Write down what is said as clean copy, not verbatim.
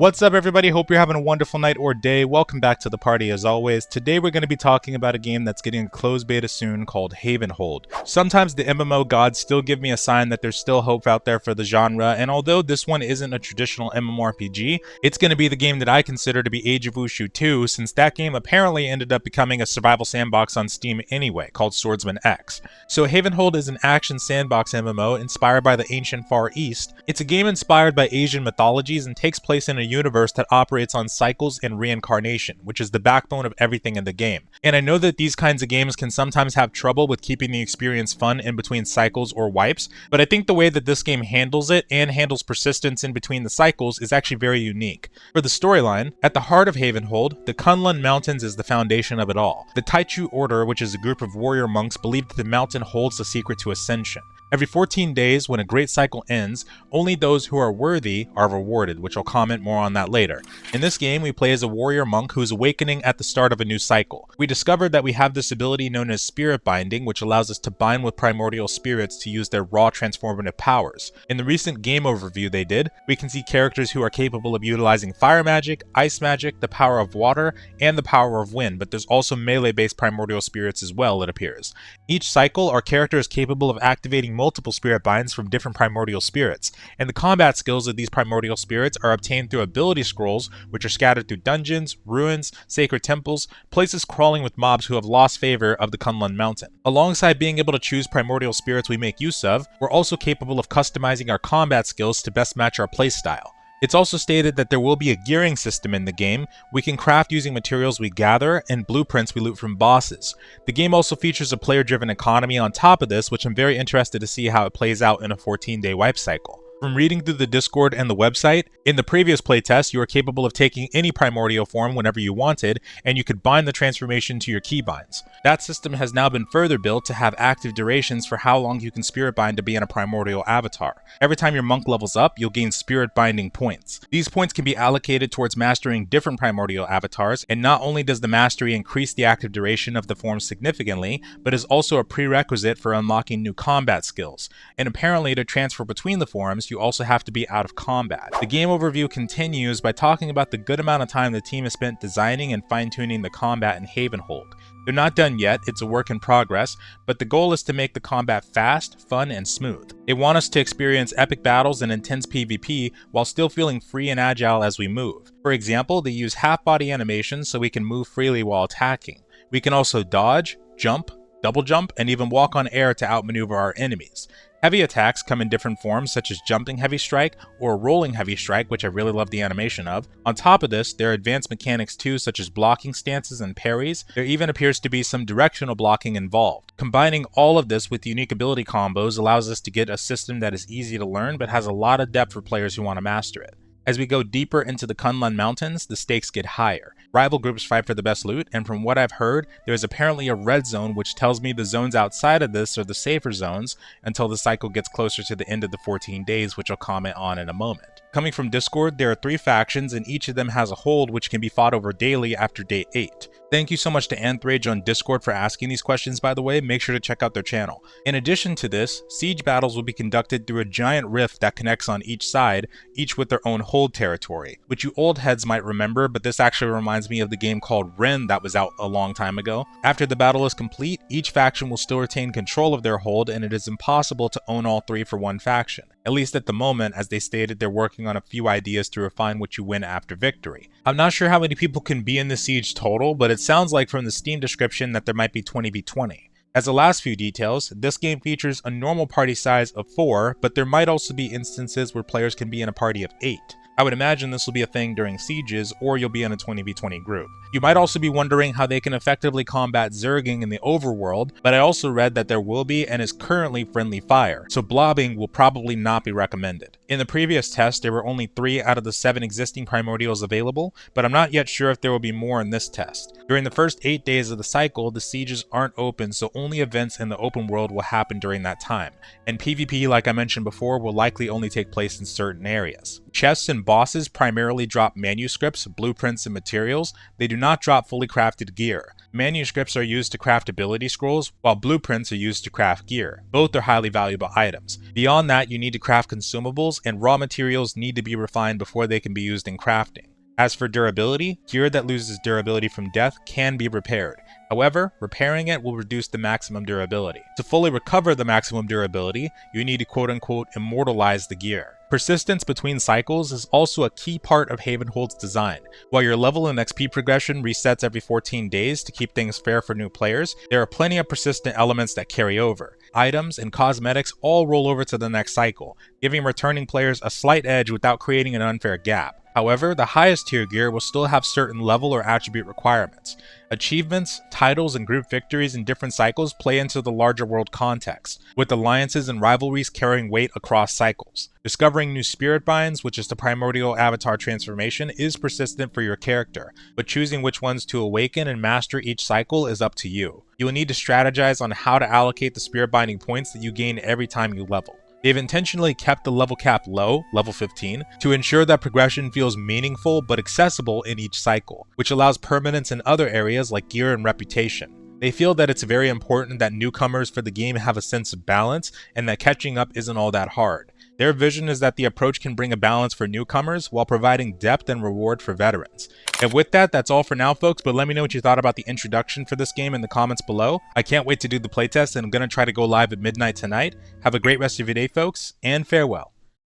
What's up, everybody? Hope you're having a wonderful night or day. Welcome back to the party as always. Today we're going to be talking about a game that's getting a closed beta soon called Havenhold. Sometimes the MMO gods still give me a sign that there's still hope out there for the genre, and although this one isn't a traditional MMORPG, it's going to be the game that I consider to be Age of Wushu 2, since that game apparently ended up becoming a survival sandbox on Steam anyway, called Swordsman X. So Havenhold is an action sandbox MMO inspired by the ancient Far East. It's a game inspired by Asian mythologies and takes place in a universe that operates on cycles and reincarnation, which is the backbone of everything in the game. And I know that these kinds of games can sometimes have trouble with keeping the experience fun in between cycles or wipes, but I think the way that this game handles it and handles persistence in between the cycles is actually very unique. For the storyline, at the heart of Havenhold, the Kunlun Mountains is the foundation of it all. The Taichu Order, which is a group of warrior monks, believe that the mountain holds the secret to ascension. Every 14 days, when a great cycle ends, only those who are worthy are rewarded, which I'll comment more on that later. In this game, we play as a warrior monk who's awakening at the start of a new cycle. We discovered that we have this ability known as spirit binding, which allows us to bind with primordial spirits to use their raw transformative powers. In the recent game overview they did, we can see characters who are capable of utilizing fire magic, ice magic, the power of water, and the power of wind, but there's also melee-based primordial spirits as well, it appears. Each cycle, our character is capable of activating multiple spirit binds from different primordial spirits, and the combat skills of these primordial spirits are obtained through ability scrolls, which are scattered through dungeons, ruins, sacred temples, places crawling with mobs who have lost favor of the Kunlun Mountain. Alongside being able to choose primordial spirits we make use of, we're also capable of customizing our combat skills to best match our playstyle. It's also stated that there will be a gearing system in the game. We can craft using materials we gather and blueprints we loot from bosses. The game also features a player-driven economy on top of this, which I'm very interested to see how it plays out in a 14-day wipe cycle. From reading through the Discord and the website, in the previous playtest you were capable of taking any primordial form whenever you wanted, and you could bind the transformation to your keybinds. That system has now been further built to have active durations for how long you can spirit bind to be in a primordial avatar. Every time your monk levels up, you'll gain spirit binding points. These points can be allocated towards mastering different primordial avatars, and not only does the mastery increase the active duration of the form significantly, but is also a prerequisite for unlocking new combat skills. And apparently to transfer between the forms, you also have to be out of combat. The game overview continues by talking about the good amount of time the team has spent designing and fine-tuning the combat in Havenhold. They're not done yet, it's a work in progress, but the goal is to make the combat fast, fun, and smooth. They want us to experience epic battles and intense PvP while still feeling free and agile as we move. For example, they use half-body animations so we can move freely while attacking. We can also dodge, jump, double jump, and even walk on air to outmaneuver our enemies. Heavy attacks come in different forms, such as jumping heavy strike or rolling heavy strike, which I really love the animation of. On top of this, there are advanced mechanics too, such as blocking stances and parries. There even appears to be some directional blocking involved. Combining all of this with unique ability combos allows us to get a system that is easy to learn but has a lot of depth for players who want to master it. As we go deeper into the Kunlun Mountains, the stakes get higher. Rival groups fight for the best loot, and from what I've heard, there is apparently a red zone which tells me the zones outside of this are the safer zones until the cycle gets closer to the end of the 14 days, which I'll comment on in a moment. Coming from Discord, there are 3 factions and each of them has a hold which can be fought over daily after day 8. Thank you so much to Anthrage on Discord for asking these questions, by the way. Make sure to check out their channel. In addition to this, siege battles will be conducted through a giant rift that connects on each side, each with their own hold territory, which you old heads might remember, but this actually reminds me of the game called Ren that was out a long time ago. After the battle is complete, each faction will still retain control of their hold, and it is impossible to own all 3 for one faction. At least at the moment, as they stated they're working on a few ideas to refine what you win after victory. I'm not sure how many people can be in the siege total, but it sounds like from the Steam description that there might be 20v20. As the last few details, this game features a normal party size of 4, but there might also be instances where players can be in a party of 8. I would imagine this will be a thing during sieges, or you'll be in a 20v20 group. You might also be wondering how they can effectively combat zerging in the overworld, but I also read that there will be and is currently friendly fire, so blobbing will probably not be recommended. In the previous test, there were only 3 out of the 7 existing primordials available, but I'm not yet sure if there will be more in this test. During the first 8 days of the cycle, the sieges aren't open, so only events in the open world will happen during that time, and PvP, like I mentioned before, will likely only take place in certain areas. Chests and bosses primarily drop manuscripts, blueprints, and materials. They do not drop fully crafted gear. Manuscripts are used to craft ability scrolls, while blueprints are used to craft gear. Both are highly valuable items. Beyond that, you need to craft consumables and raw materials need to be refined before they can be used in crafting. As for durability, gear that loses durability from death can be repaired. However, repairing it will reduce the maximum durability. To fully recover the maximum durability, you need to quote-unquote immortalize the gear. Persistence between cycles is also a key part of Havenhold's design. While your level and XP progression resets every 14 days to keep things fair for new players, there are plenty of persistent elements that carry over. Items and cosmetics all roll over to the next cycle, giving returning players a slight edge without creating an unfair gap. However, the highest tier gear will still have certain level or attribute requirements. Achievements, titles, and group victories in different cycles play into the larger world context, with alliances and rivalries carrying weight across cycles. Discovering new spirit binds, which is the primordial avatar transformation, is persistent for your character, but choosing which ones to awaken and master each cycle is up to you. You will need to strategize on how to allocate the spirit binding points that you gain every time you level. They've intentionally kept the level cap low, level 15, to ensure that progression feels meaningful but accessible in each cycle, which allows permanence in other areas like gear and reputation. They feel that it's very important that newcomers for the game have a sense of balance and that catching up isn't all that hard. Their vision is that the approach can bring a balance for newcomers while providing depth and reward for veterans. And with that, that's all for now, folks, but let me know what you thought about the introduction for this game in the comments below. I can't wait to do the playtest, and I'm going to try to go live at midnight tonight. Have a great rest of your day, folks, and farewell.